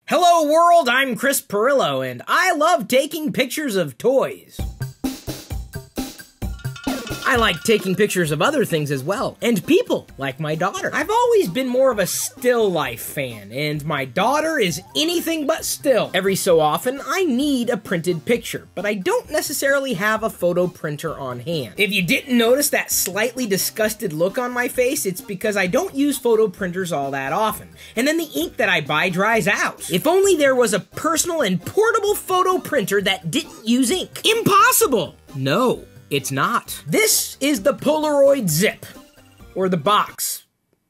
Hello world, I'm Chris Pirillo, and I love taking pictures of toys. I like taking pictures of other things as well, and people, like my daughter. I've always been more of a still life fan, and my daughter is anything but still. Every so often, I need a printed picture, but I don't necessarily have a photo printer on hand. If you didn't notice that slightly disgusted look on my face, it's because I don't use photo printers all that often, and then the ink that I buy dries out. If only there was a personal and portable photo printer that didn't use ink. Impossible! No. It's not. This is the Polaroid Zip, or the box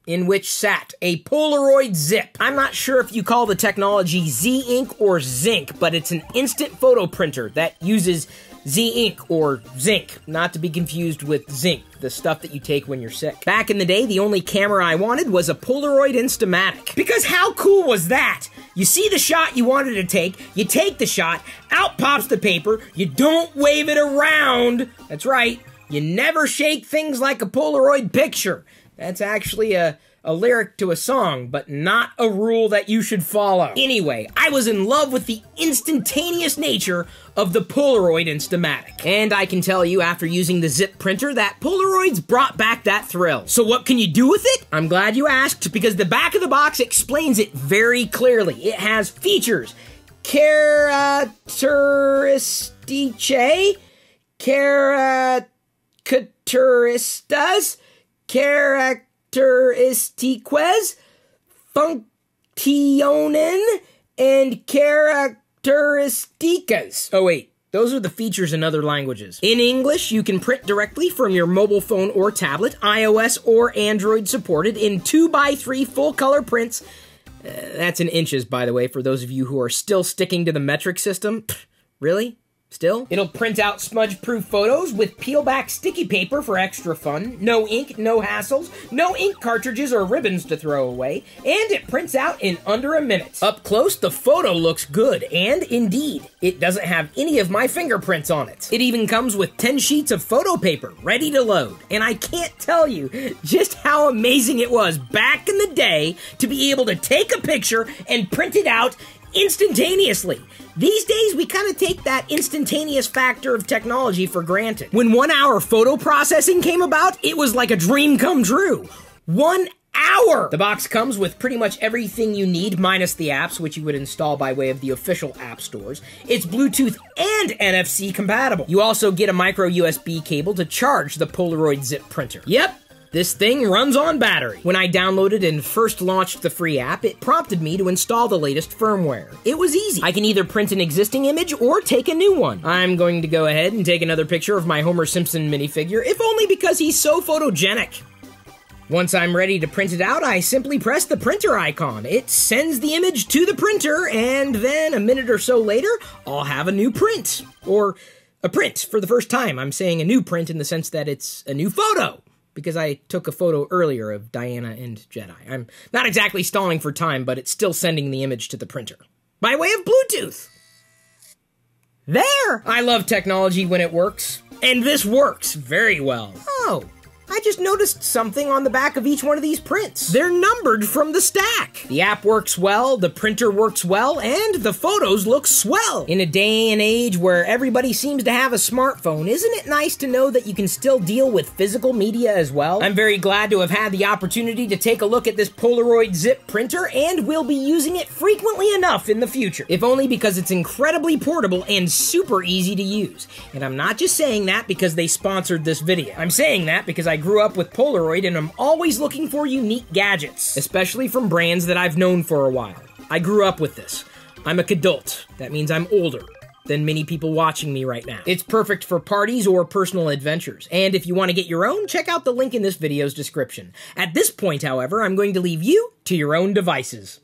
in which sat a Polaroid Zip. I'm not sure if you call the technology Z-Ink or Zinc, but it's an instant photo printer that uses Z-Ink or zinc, not to be confused with zinc, the stuff that you take when you're sick. Back in the day, the only camera I wanted was a Polaroid Instamatic. Because how cool was that? You see the shot you wanted to take, you take the shot, out pops the paper, you don't wave it around. That's right, you never shake things like a Polaroid picture. That's actually a lyric to a song, but not a rule that you should follow. Anyway, I was in love with the instantaneous nature of the Polaroid Instamatic. And I can tell you, after using the Zip printer, that Polaroids brought back that thrill. So what can you do with it? I'm glad you asked, because the back of the box explains it very clearly. It has features. Characteristiche, caracteristas, characteristiques, functionen, and characteristicas. Oh wait, those are the features in other languages. In English, you can print directly from your mobile phone or tablet, iOS or Android supported, in 2x3 full-color prints. That's in inches, by the way, for those of you who are still sticking to the metric system. Pfft, really? Still? It'll print out smudge-proof photos with peel-back sticky paper for extra fun, no ink, no hassles, no ink cartridges or ribbons to throw away, and it prints out in under a minute. Up close, the photo looks good, and indeed, it doesn't have any of my fingerprints on it. It even comes with 10 sheets of photo paper ready to load, and I can't tell you just how amazing it was back in the day to be able to take a picture and print it out instantaneously. These days, we kind of take that instantaneous factor of technology for granted. When 1 hour photo processing came about, it was like a dream come true. 1 hour! The box comes with pretty much everything you need, minus the apps, which you would install by way of the official app stores. It's Bluetooth and NFC compatible. You also get a micro USB cable to charge the Polaroid Zip printer. Yep. This thing runs on battery. When I downloaded and first launched the free app, it prompted me to install the latest firmware. It was easy. I can either print an existing image or take a new one. I'm going to go ahead and take another picture of my Homer Simpson minifigure, if only because he's so photogenic. Once I'm ready to print it out, I simply press the printer icon. It sends the image to the printer, and then a minute or so later, I'll have a new print. Or a print for the first time. I'm saying a new print in the sense that it's a new photo, because I took a photo earlier of Diana and Jedi. I'm not exactly stalling for time, but it's still sending the image to the printer. By way of Bluetooth. There! I love technology when it works. And this works very well. Oh, I just noticed something on the back of each one of these prints. They're numbered from the stack. The app works well, the printer works well, and the photos look swell. In a day and age where everybody seems to have a smartphone, isn't it nice to know that you can still deal with physical media as well? I'm very glad to have had the opportunity to take a look at this Polaroid Zip printer, and will be using it frequently enough in the future. If only because it's incredibly portable and super easy to use. And I'm not just saying that because they sponsored this video. I'm saying that because I grew up with Polaroid and I'm always looking for unique gadgets, especially from brands that I've known for a while. I grew up with this. I'm a kidult. That means I'm older than many people watching me right now. It's perfect for parties or personal adventures. And if you want to get your own, check out the link in this video's description. At this point, however, I'm going to leave you to your own devices.